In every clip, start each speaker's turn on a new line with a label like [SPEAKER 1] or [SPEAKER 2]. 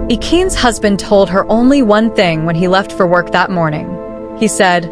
[SPEAKER 1] Ikeen's husband told her only one thing when he left for work that morning. He said,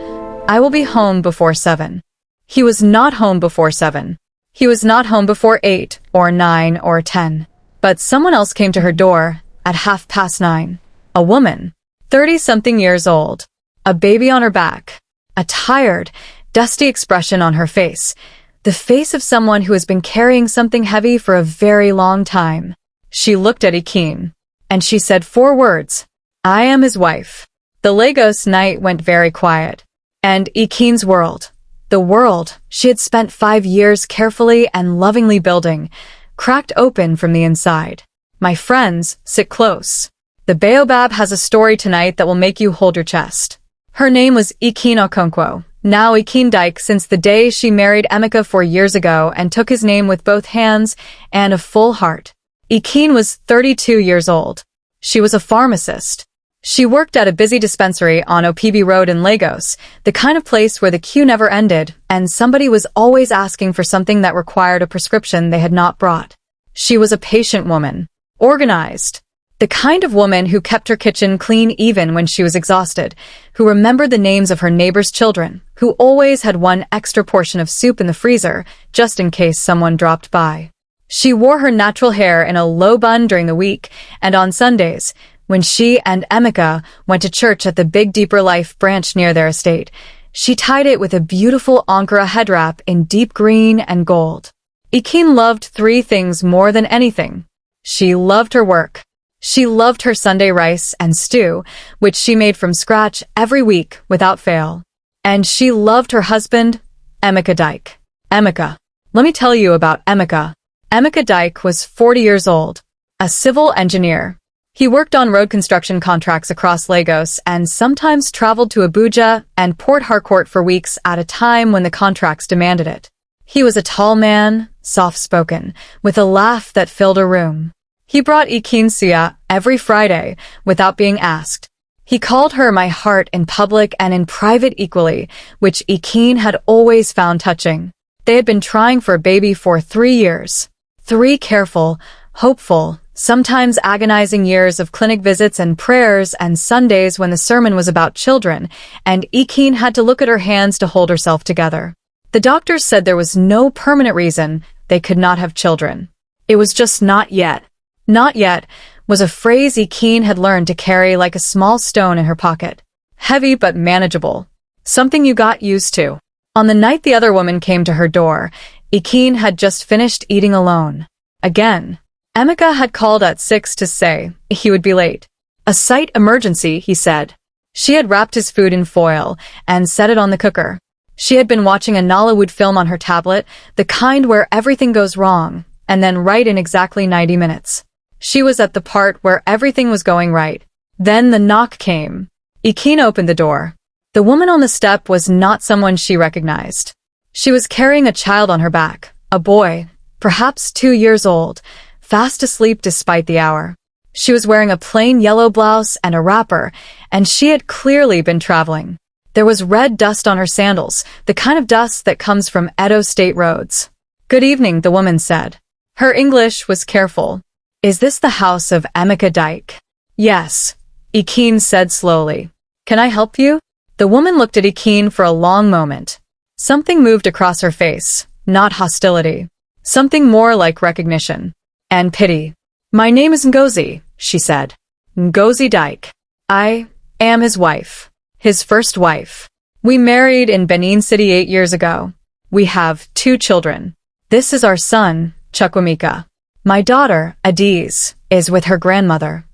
[SPEAKER 1] "I will be home before 7. He was not home before 7. He was not home before 8 or 9 or 10. But someone else came to her door at 9:30. A woman, 30-something years old, a baby on her back, a tired, dusty expression on her face, the face of someone who has been carrying something heavy for a very long time. She looked at Ikeen, and she said 4 words, "I am his wife." The Lagos night went very quiet, and Ikeen's world, the world she had spent 5 years carefully and lovingly building, cracked open from the inside. My friends, sit close. The baobab has a story tonight that will make you hold your chest. Her name was Ikeen Okonkwo, now Ikeen Dyke, since the day she married Emeka 4 years ago and took his name with both hands and a full heart. Ikeen was 32 years old. She was a pharmacist. She worked at a busy dispensary on OPB Road in Lagos, the kind of place where the queue never ended, and somebody was always asking for something that required a prescription they had not brought. She was a patient woman, organized, the kind of woman who kept her kitchen clean even when she was exhausted, who remembered the names of her neighbor's children, who always had one extra portion of soup in the freezer, just in case someone dropped by. She wore her natural hair in a low bun during the week, and on Sundays, when she and Emeka went to church at the Big Deeper Life branch near their estate, she tied it with a beautiful Ankara head wrap in deep green and gold. Ikeen loved 3 things more than anything. She loved her work. She loved her Sunday rice and stew, which she made from scratch every week without fail. And she loved her husband, Emeka Dyke. Emeka. Let me tell you about Emeka. Emeka Dyke was 40 years old, a civil engineer. He worked on road construction contracts across Lagos and sometimes traveled to Abuja and Port Harcourt for weeks at a time when the contracts demanded it. He was a tall man, soft-spoken, with a laugh that filled a room. He brought Ikeen Sia every Friday without being asked. He called her my heart in public and in private equally, which Ikeen had always found touching. They had been trying for a baby for 3 years. 3 careful, hopeful, sometimes agonizing years of clinic visits and prayers and Sundays when the sermon was about children, and Ikeen had to look at her hands to hold herself together. The doctors said there was no permanent reason they could not have children. It was just not yet. Not yet was a phrase Ikeen had learned to carry like a small stone in her pocket. Heavy but manageable. Something you got used to. On the night the other woman came to her door, Ikeen had just finished eating alone. Again. Emeka had called at 6 to say he would be late. A slight emergency, he said. She had wrapped his food in foil and set it on the cooker. She had been watching a Nollywood film on her tablet, the kind where everything goes wrong, and then right in exactly 90 minutes. She was at the part where everything was going right. Then the knock came. Ikeen opened the door. The woman on the step was not someone she recognized. She was carrying a child on her back, a boy, perhaps 2 years old, fast asleep despite the hour. She was wearing a plain yellow blouse and a wrapper, and she had clearly been traveling. There was red dust on her sandals, the kind of dust that comes from Edo State roads. "Good evening," the woman said. Her English was careful. "Is this the house of Emeka Dyke?" "Yes," Ikeen said slowly. "Can I help you?" The woman looked at Ikeen for a long moment. Something moved across her face, not hostility. Something more like recognition. And pity. "My name is Ngozi," she said. "Ngozi Dyke. I am his wife. His first wife. We married in Benin City 8 years ago. We have 2 children. This is our son, Chukwemeka. My daughter, Adiz, is with her grandmother."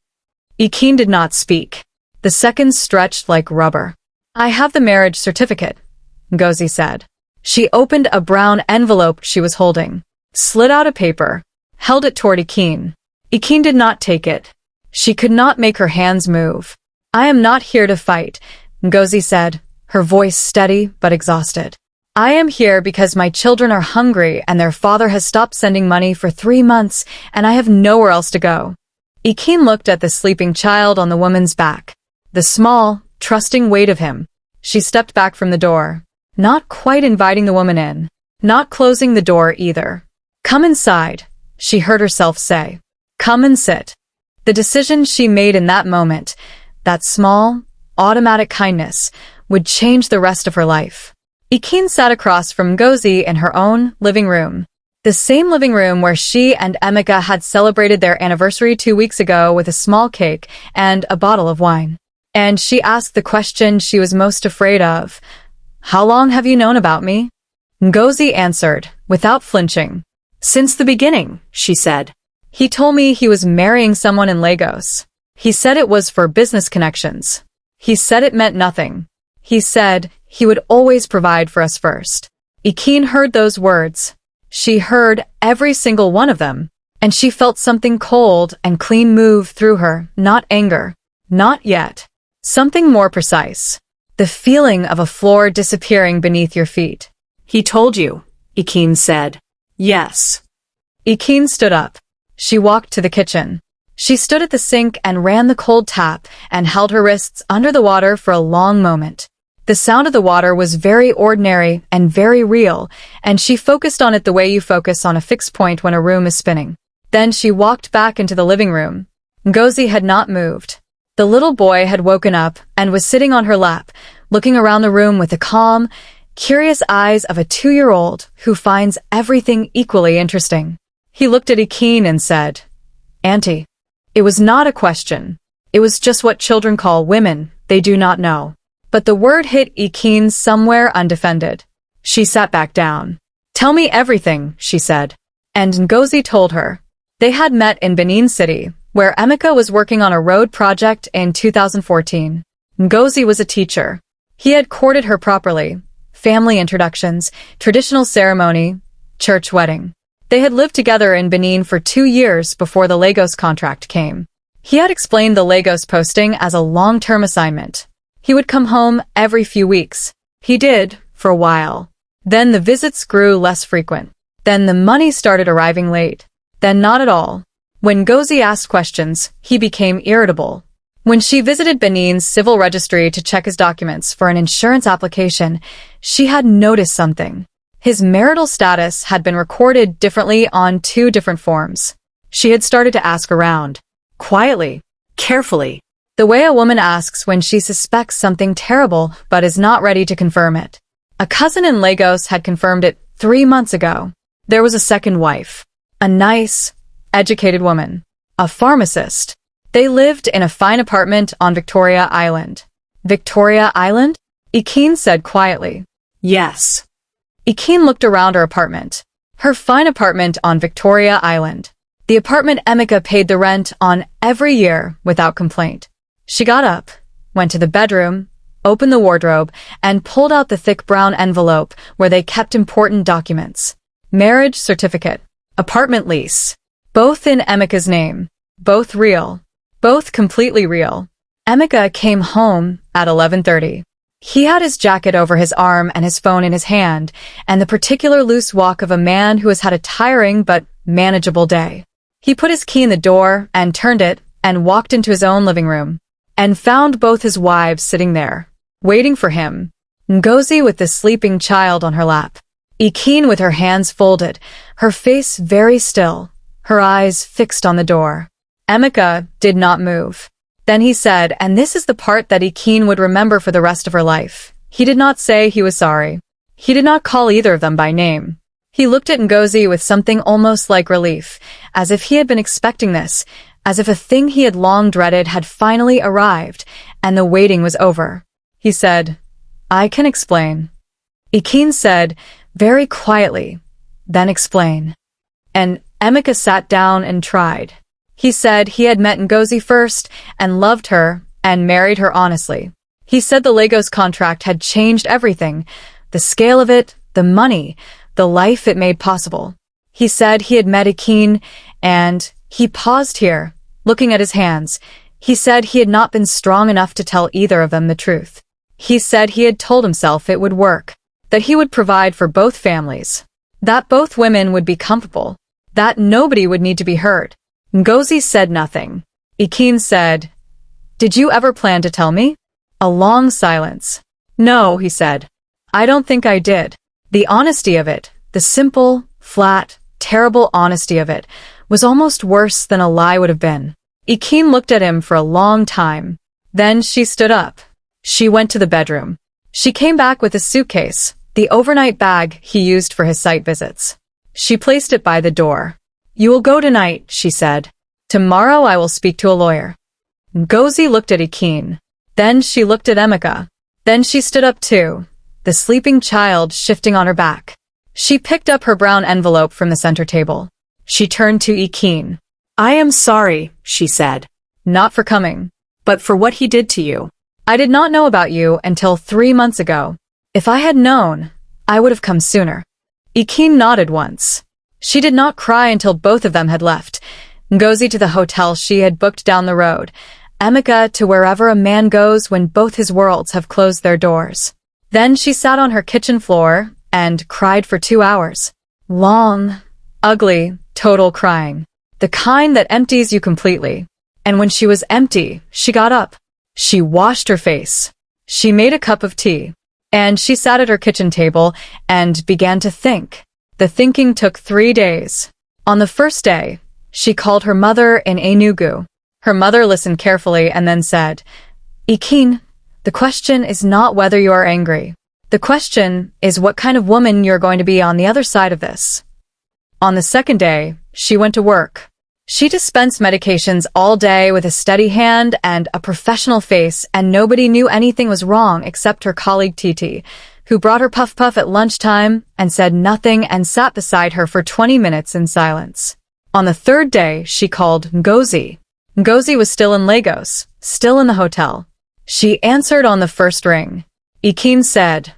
[SPEAKER 1] Ikeen did not speak. The seconds stretched like rubber. "I have the marriage certificate," Ngozi said. She opened a brown envelope she was holding, slid out a paper, held it toward Ikeen. Ikeen did not take it. She could not make her hands move. "I am not here to fight," Ngozi said, her voice steady but exhausted. "I am here because my children are hungry and their father has stopped sending money for 3 months and I have nowhere else to go." Ikeen looked at the sleeping child on the woman's back. The small, trusting weight of him. She stepped back from the door, not quite inviting the woman in, not closing the door either. "Come inside," she heard herself say. "Come and sit." The decision she made in that moment, that small, automatic kindness, would change the rest of her life. Ikeen sat across from Ngozi in her own living room. The same living room where she and Emeka had celebrated their anniversary 2 weeks ago with a small cake and a bottle of wine. And she asked the question she was most afraid of. "How long have you known about me?" Ngozi answered, without flinching. "Since the beginning," she said. "He told me he was marrying someone in Lagos. He said it was for business connections. He said it meant nothing. He said he would always provide for us first." Ikeen heard those words. She heard every single one of them, and she felt something cold and clean move through her, not anger. Not yet. Something more precise. The feeling of a floor disappearing beneath your feet. "He told you," Ikeen said. "Yes." Ikeen stood up. She walked to the kitchen. She stood at the sink and ran the cold tap and held her wrists under the water for a long moment. The sound of the water was very ordinary and very real, and she focused on it the way you focus on a fixed point when a room is spinning. Then she walked back into the living room. Ngozi had not moved. The little boy had woken up and was sitting on her lap, looking around the room with the calm, curious eyes of a 2-year-old who finds everything equally interesting. He looked at Ikeen and said, "Auntie." It was not a question. It was just what children call women, they do not know. But the word hit Ikeen somewhere undefended. She sat back down. "Tell me everything," she said. And Ngozi told her. They had met in Benin City, where Emeka was working on a road project in 2014. Ngozi was a teacher. He had courted her properly. Family introductions, traditional ceremony, church wedding. They had lived together in Benin for 2 years before the Lagos contract came. He had explained the Lagos posting as a long-term assignment. He would come home every few weeks. He did, for a while. Then the visits grew less frequent. Then the money started arriving late. Then not at all. When Ngozi asked questions, he became irritable. When she visited Benin's civil registry to check his documents for an insurance application, she had noticed something. His marital status had been recorded differently on 2 different forms. She had started to ask around. Quietly. Carefully. The way a woman asks when she suspects something terrible but is not ready to confirm it. A cousin in Lagos had confirmed it 3 months ago. There was a second wife. A nice, educated woman. A pharmacist. They lived in a fine apartment on Victoria Island. Victoria Island? Ikeen said quietly. Yes. Ikeen looked around her apartment. Her fine apartment on Victoria Island. The apartment Emeka paid the rent on every year without complaint. She got up, went to the bedroom, opened the wardrobe, and pulled out the thick brown envelope where they kept important documents. Marriage certificate. Apartment lease. Both in Emeka's name. Both real. Both completely real. Emeka came home at 11:30. He had his jacket over his arm and his phone in his hand, and the particular loose walk of a man who has had a tiring but manageable day. He put his key in the door and turned it and walked into his own living room, and found both his wives sitting there, waiting for him. Ngozi with the sleeping child on her lap. Ikeen with her hands folded, her face very still, her eyes fixed on the door. Emeka did not move. Then he said, and this is the part that Ikeen would remember for the rest of her life. He did not say he was sorry. He did not call either of them by name. He looked at Ngozi with something almost like relief, as if he had been expecting this, as if a thing he had long dreaded had finally arrived, and the waiting was over. He said, I can explain. Ikeen said, very quietly, then explain. And Emeka sat down and tried. He said he had met Ngozi first and loved her and married her honestly. He said the Lagos contract had changed everything, the scale of it, the money, the life it made possible. He said he had met Ikeen and he paused here, looking at his hands. He said he had not been strong enough to tell either of them the truth. He said he had told himself it would work, that he would provide for both families, that both women would be comfortable, that nobody would need to be hurt. Ngozi said nothing. Ikeen said, Did you ever plan to tell me? A long silence. No, he said. I don't think I did. The honesty of it, the simple, flat, terrible honesty of it, was almost worse than a lie would have been. Ikeen looked at him for a long time. Then she stood up. She went to the bedroom. She came back with a suitcase, the overnight bag he used for his site visits. She placed it by the door. "You will go tonight," she said. "Tomorrow I will speak to a lawyer." Ngozi looked at Ikeen. Then she looked at Emeka. Then she stood up too, the sleeping child shifting on her back. She picked up her brown envelope from the center table. She turned to Ikeen. "I am sorry," she said. "Not for coming, but for what he did to you. I did not know about you until 3 months ago. If I had known, I would have come sooner." Ikeen nodded once. She did not cry until both of them had left. Ngozi to the hotel she had booked down the road. Emeka to wherever a man goes when both his worlds have closed their doors. Then she sat on her kitchen floor and cried for 2 hours. Long, ugly, total crying. The kind that empties you completely. And when she was empty, she got up. She washed her face. She made a cup of tea. And she sat at her kitchen table and began to think. The thinking took 3 days. On the first day, she called her mother in Enugu. Her mother listened carefully and then said, "Ikeen, the question is not whether you are angry. The question is what kind of woman you're going to be on the other side of this." On the second day, she went to work. She dispensed medications all day with a steady hand and a professional face, and nobody knew anything was wrong except her colleague Titi, who brought her puff puff at lunchtime and said nothing and sat beside her for 20 minutes in silence. On the third day, she called Ngozi. Ngozi was still in Lagos, still in the hotel. She answered on the first ring. Ikeen said,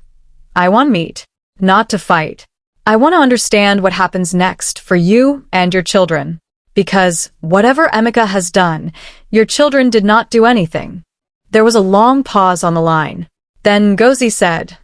[SPEAKER 1] "I want meat, not to fight. I want to understand what happens next for you and your children. Because whatever Emeka has done, your children did not do anything." There was a long pause on the line. Then Ngozi said,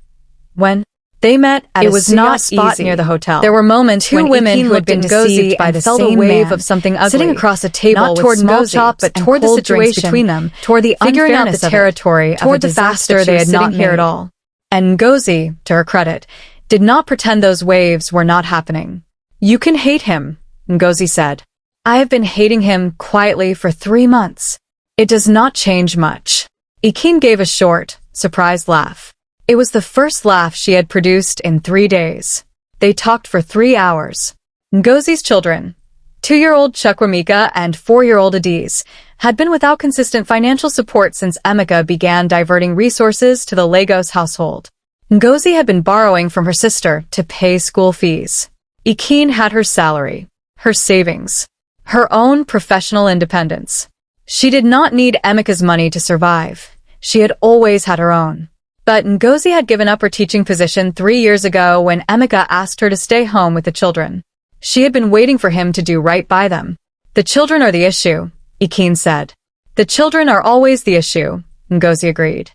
[SPEAKER 1] "When they met at it was not spot easy. Near the hotel. There were moments when women who had been deceived by the same wave of something ugly, sitting across a table not toward small chops, but toward the situation between them, toward the figuring out the territory, toward the faster they had not here at all. And Ngozi, to her credit, did not pretend those waves were not happening. "You can hate him," Ngozi said. "I have been hating him quietly for 3 months. It does not change much." Ikeen gave a short, surprised laugh. It was the first laugh she had produced in 3 days. They talked for 3 hours. Ngozi's children, 2-year-old Chukwemeka and 4-year-old Adiz, had been without consistent financial support since Emeka began diverting resources to the Lagos household. Ngozi had been borrowing from her sister to pay school fees. Ikeen had her salary, her savings, her own professional independence. She did not need Emeka's money to survive. She had always had her own. But Ngozi had given up her teaching position 3 years ago when Emeka asked her to stay home with the children. She had been waiting for him to do right by them. "The children are the issue," Ikeen said. "The children are always the issue," Ngozi agreed.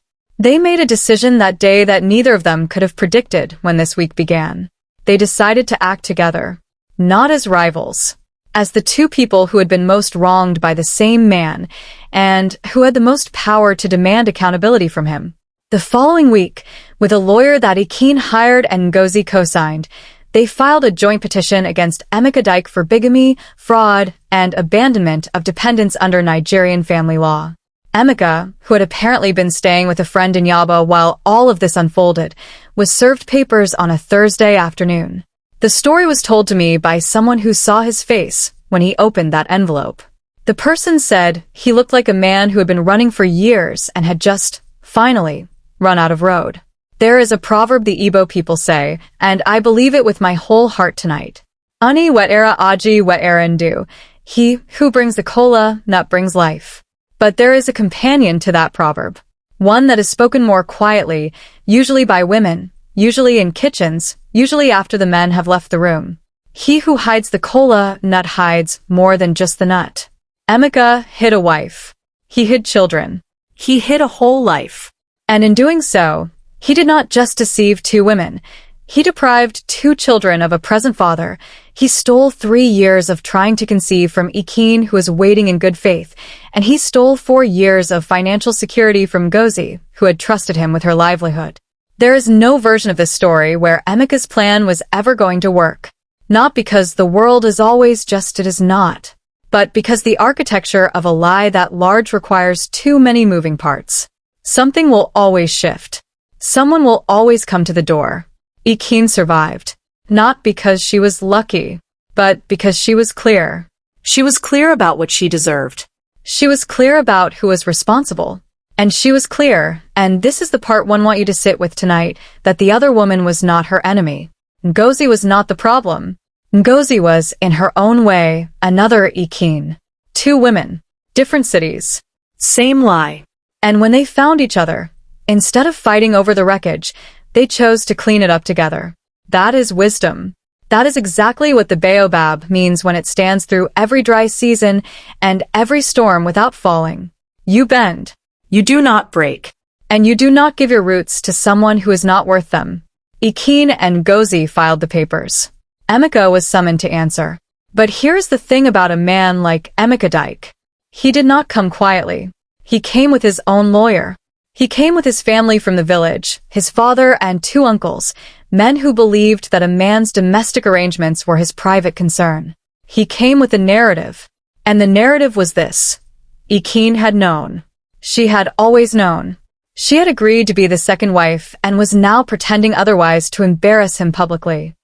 [SPEAKER 1] They made a decision that day that neither of them could have predicted when this week began. They decided to act together, not as rivals, as the two people who had been most wronged by the same man and who had the most power to demand accountability from him. The following week, with a lawyer that Ikeen hired and Ngozi co-signed, they filed a joint petition against Emeka Dike for bigamy, fraud, and abandonment of dependents under Nigerian family law. Emeka, who had apparently been staying with a friend in Yaba while all of this unfolded, was served papers on a Thursday afternoon. The story was told to me by someone who saw his face when he opened that envelope. The person said he looked like a man who had been running for years and had just, finally, run out of road. There is a proverb the Igbo people say, and I believe it with my whole heart tonight. Ani wetera aji wetera ndu. He who brings the cola nut brings life. But there is a companion to that proverb. One that is spoken more quietly, usually by women, usually in kitchens, usually after the men have left the room. He who hides the cola nut hides more than just the nut. Emeka hid a wife. He hid children. He hid a whole life. And in doing so, he did not just deceive 2 women. He deprived 2 children of a present father. He stole 3 years of trying to conceive from Ikeen, who was waiting in good faith, and he stole 4 years of financial security from Ngozi, who had trusted him with her livelihood. There is no version of this story where Emeka's plan was ever going to work. Not because the world is always just it is not, but because the architecture of a lie that large requires too many moving parts. Something will always shift. Someone will always come to the door. Ikeen survived. Not because she was lucky, but because she was clear.
[SPEAKER 2] She was clear about what she deserved.
[SPEAKER 1] She was clear about who was responsible. And she was clear, and this is the part one want you to sit with tonight, that the other woman was not her enemy. Ngozi was not the problem. Ngozi was, in her own way, another Ikeen. Two women. Different cities.
[SPEAKER 2] Same lie.
[SPEAKER 1] And when they found each other, instead of fighting over the wreckage, they chose to clean it up together. That is wisdom. That is exactly what the baobab means when it stands through every dry season and every storm without falling. You bend.
[SPEAKER 2] You do not break.
[SPEAKER 1] And you do not give your roots to someone who is not worth them. Ikeen and Ngozi filed the papers. Emeka was summoned to answer. But here's the thing about a man like Emeka Dike. He did not come quietly. He came with his own lawyer. He came with his family from the village, his father and two uncles, men who believed that a man's domestic arrangements were his private concern. He came with a narrative. And the narrative was this. Ikeen had known. She had always known. She had agreed to be the second wife and was now pretending otherwise to embarrass him publicly.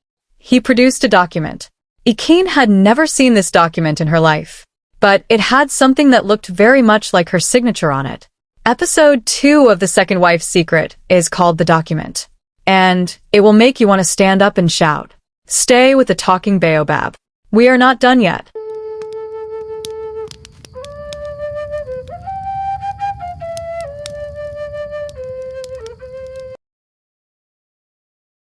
[SPEAKER 1] He produced a document. Ikeen had never seen this document in her life, but it had something that looked very much like her signature on it. Episode 2 of The Second Wife's Secret is called The Document, and it will make you want to stand up and shout. Stay with the talking baobab. We are not done yet.